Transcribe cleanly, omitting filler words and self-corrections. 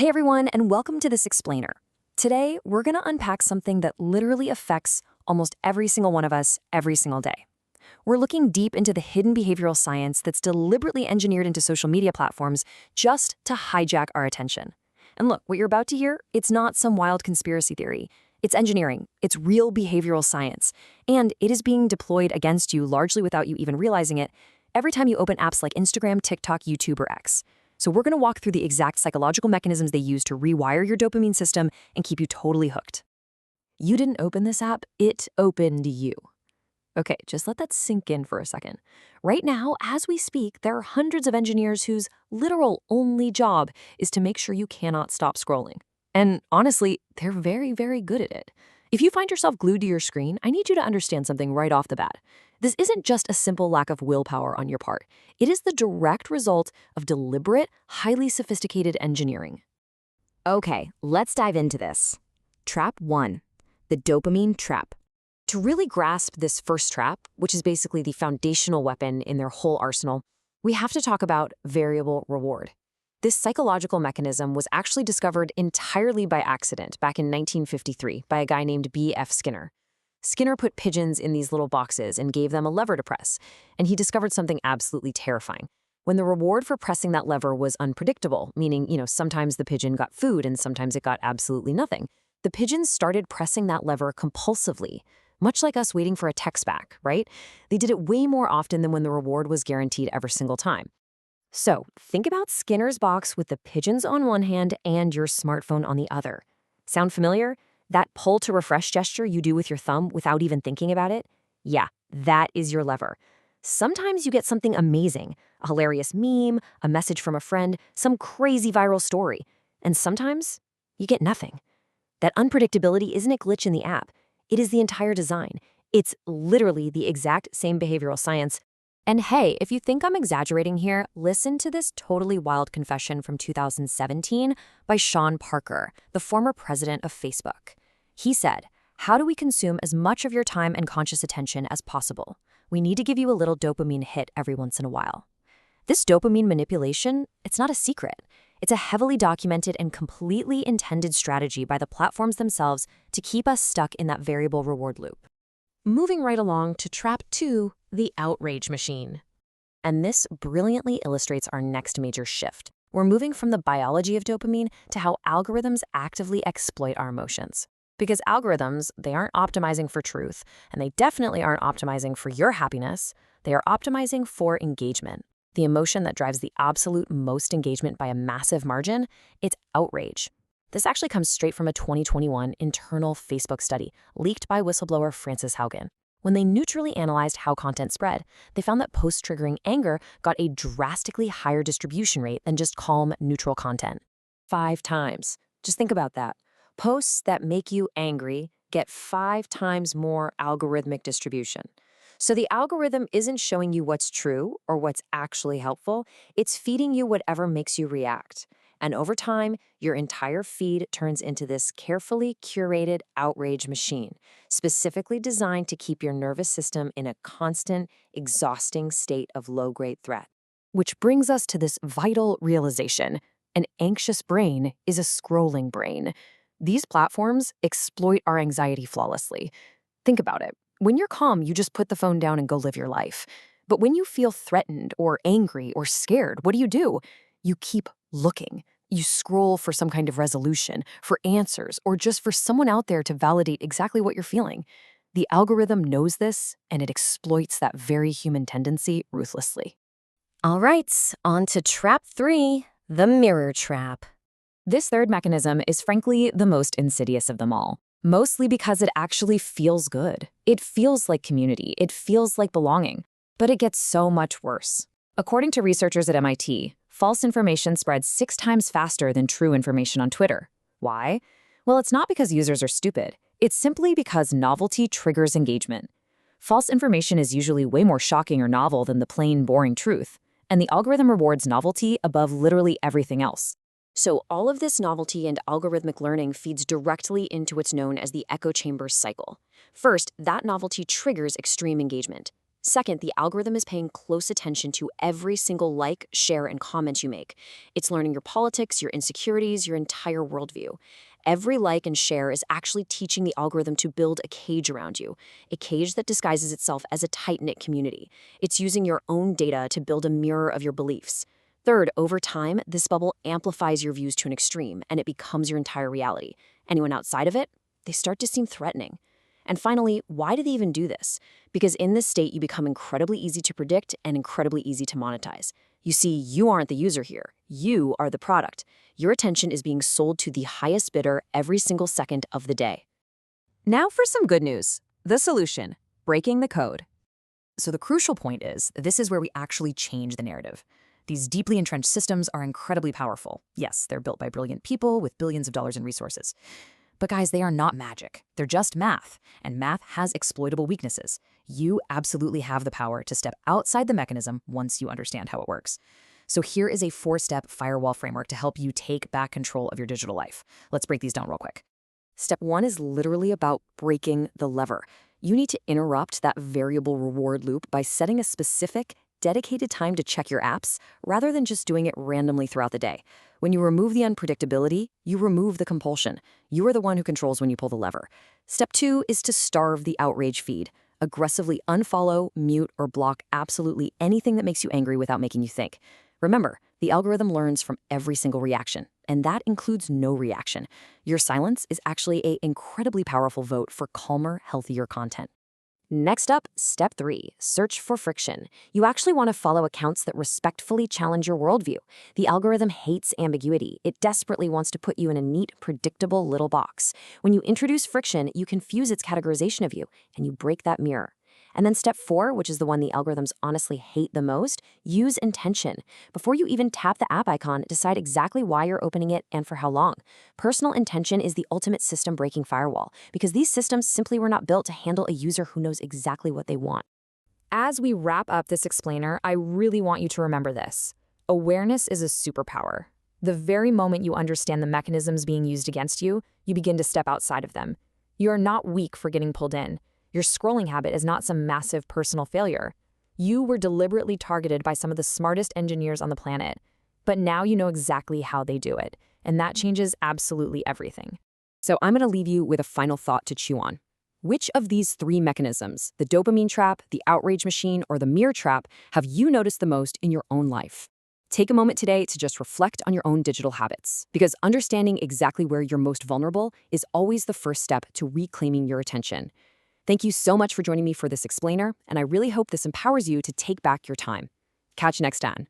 Hey everyone, and welcome to this explainer. Today, we're going to unpack something that literally affects almost every single one of us every single day. We're looking deep into the hidden behavioral science that's deliberately engineered into social media platforms just to hijack our attention. And look, what you're about to hear, it's not some wild conspiracy theory. It's engineering, it's real behavioral science, and it is being deployed against you largely without you even realizing it every time you open apps like Instagram, TikTok, YouTube, or X. So we're going to walk through the exact psychological mechanisms they use to rewire your dopamine system and keep you totally hooked. You didn't open this app, it opened you. Okay, just let that sink in for a second. Right now, as we speak, there are hundreds of engineers whose literal only job is to make sure you cannot stop scrolling. And honestly, they're very, very good at it. If you find yourself glued to your screen, I need you to understand something right off the bat. This isn't just a simple lack of willpower on your part. It is the direct result of deliberate, highly sophisticated engineering. Okay, let's dive into this. Trap 1, the dopamine trap. To really grasp this first trap, which is basically the foundational weapon in their whole arsenal, we have to talk about variable reward. This psychological mechanism was actually discovered entirely by accident back in 1953 by a guy named B.F. Skinner. Skinner put pigeons in these little boxes and gave them a lever to press, and he discovered something absolutely terrifying. When the reward for pressing that lever was unpredictable, meaning, sometimes the pigeon got food and sometimes it got absolutely nothing, the pigeons started pressing that lever compulsively, much like us waiting for a text back, right? They did it way more often than when the reward was guaranteed every single time. So, think about Skinner's box with the pigeons on one hand and your smartphone on the other. Sound familiar? That pull to refresh gesture you do with your thumb without even thinking about it? Yeah, that is your lever. Sometimes you get something amazing, a hilarious meme, a message from a friend, some crazy viral story. And sometimes you get nothing. That unpredictability isn't a glitch in the app. It is the entire design. It's literally the exact same behavioral science. And hey, if you think I'm exaggerating here, listen to this totally wild confession from 2017 by Sean Parker, the former president of Facebook. He said, "How do we consume as much of your time and conscious attention as possible? We need to give you a little dopamine hit every once in a while." This dopamine manipulation, it's not a secret. It's a heavily documented and completely intended strategy by the platforms themselves to keep us stuck in that variable reward loop. Moving right along to trap 2, the outrage machine. And this brilliantly illustrates our next major shift. We're moving from the biology of dopamine to how algorithms actively exploit our emotions. Because algorithms, they aren't optimizing for truth, and they definitely aren't optimizing for your happiness. They are optimizing for engagement. The emotion that drives the absolute most engagement by a massive margin, it's outrage. This actually comes straight from a 2021 internal Facebook study leaked by whistleblower Frances Haugen. When they neutrally analyzed how content spread, they found that posts triggering anger got a drastically higher distribution rate than just calm, neutral content. 5 times. Just think about that. Posts that make you angry get 5 times more algorithmic distribution. So the algorithm isn't showing you what's true or what's actually helpful. It's feeding you whatever makes you react. And over time, your entire feed turns into this carefully curated outrage machine, specifically designed to keep your nervous system in a constant, exhausting state of low-grade threat. Which brings us to this vital realization. An anxious brain is a scrolling brain. These platforms exploit our anxiety flawlessly. Think about it. When you're calm, you just put the phone down and go live your life. But when you feel threatened or angry or scared, what do? You keep looking. You scroll for some kind of resolution, for answers, or just for someone out there to validate exactly what you're feeling. The algorithm knows this, and it exploits that very human tendency ruthlessly. All right, on to trap 3, the mirror trap. This third mechanism is frankly the most insidious of them all, mostly because it actually feels good. It feels like community. It feels like belonging. But it gets so much worse. According to researchers at MIT, false information spreads 6 times faster than true information on Twitter. Why? Well, it's not because users are stupid. It's simply because novelty triggers engagement. False information is usually way more shocking or novel than the plain, boring truth, and the algorithm rewards novelty above literally everything else. So all of this novelty and algorithmic learning feeds directly into what's known as the echo chamber cycle. First, that novelty triggers extreme engagement. Second, the algorithm is paying close attention to every single like, share, and comment you make. It's learning your politics, your insecurities, your entire worldview. Every like and share is actually teaching the algorithm to build a cage around you, a cage that disguises itself as a tight-knit community. It's using your own data to build a mirror of your beliefs. Third, over time, this bubble amplifies your views to an extreme, and it becomes your entire reality. Anyone outside of it, they start to seem threatening. And finally, why do they even do this? Because in this state, you become incredibly easy to predict and incredibly easy to monetize. You see, you aren't the user here. You are the product. Your attention is being sold to the highest bidder every single second of the day. Now for some good news. The solution: breaking the code. So the crucial point is, this is where we actually change the narrative. These deeply entrenched systems are incredibly powerful. Yes, they're built by brilliant people with billions of dollars in resources. But guys, they are not magic. They're just math, and math has exploitable weaknesses. You absolutely have the power to step outside the mechanism once you understand how it works. So here is a 4-step firewall framework to help you take back control of your digital life. Let's break these down real quick. Step 1 is literally about breaking the lever. You need to interrupt that variable reward loop by setting a specific, dedicated time to check your apps, rather than just doing it randomly throughout the day. When you remove the unpredictability, you remove the compulsion. You are the one who controls when you pull the lever. Step 2 is to starve the outrage feed. Aggressively unfollow, mute, or block absolutely anything that makes you angry without making you think. Remember, the algorithm learns from every single reaction, and that includes no reaction. Your silence is actually an incredibly powerful vote for calmer, healthier content. Next up, step 3, search for friction. You actually want to follow accounts that respectfully challenge your worldview. The algorithm hates ambiguity. It desperately wants to put you in a neat, predictable little box. When you introduce friction, you confuse its categorization of you, and you break that mirror. And then step 4, which is the one the algorithms honestly hate the most, use intention. Before you even tap the app icon, decide exactly why you're opening it and for how long. Personal intention is the ultimate system-breaking firewall, because these systems simply were not built to handle a user who knows exactly what they want. As we wrap up this explainer, I really want you to remember this. Awareness is a superpower. The very moment you understand the mechanisms being used against you, you begin to step outside of them. You are not weak for getting pulled in. Your scrolling habit is not some massive personal failure. You were deliberately targeted by some of the smartest engineers on the planet. But now you know exactly how they do it, and that changes absolutely everything. So I'm going to leave you with a final thought to chew on. Which of these 3 mechanisms, the dopamine trap, the outrage machine, or the mirror trap, have you noticed the most in your own life? Take a moment today to just reflect on your own digital habits, because understanding exactly where you're most vulnerable is always the first step to reclaiming your attention. Thank you so much for joining me for this explainer, and I really hope this empowers you to take back your time. Catch you next time.